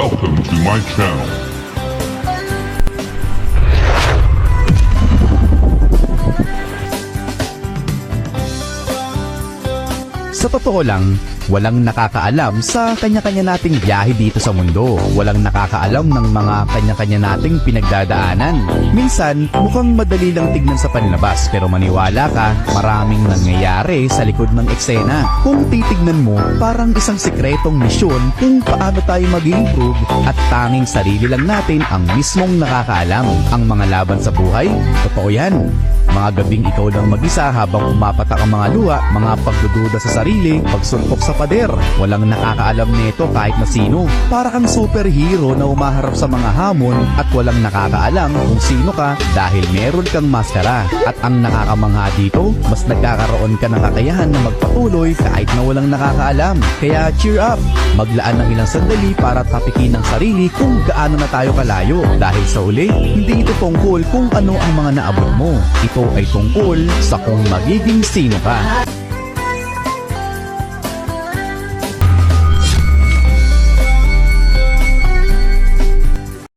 Welcome to my channel. Sa totoo lang, walang nakakaalam sa kanya-kanya nating biyahe dito sa mundo. Walang nakakaalam ng mga kanya-kanya nating pinagdadaanan. Minsan, mukhang madali lang tignan sa panlabas, pero maniwala ka, maraming nangyayari sa likod ng eksena. Kung titignan mo, parang isang sikretong misyon kung paano tayo mag-improve at tanging sarili lang natin ang mismong nakakaalam. Ang mga laban sa buhay, totoo yan. Mga gabing ikaw lang mag-isa habang umapatak ang mga luha, mga pagdududa sa sarili, pagsuntok sa pader. Walang nakakaalam nito kahit na sino. Para kang superhero na umaharap sa mga hamon at walang nakakaalam kung sino ka dahil meron kang maskara. At ang nakakamangha dito, mas nagkakaroon ka ng kakayahan na magpatuloy kahit na walang nakakaalam. Kaya cheer up! Maglaan ng ilang sandali para tapikin ng sarili kung gaano na tayo kalayo. Dahil sa uli, hindi ito tungkol kung ano ang mga naabot mo. Ito ay tungkol sa kung magiging sino ka.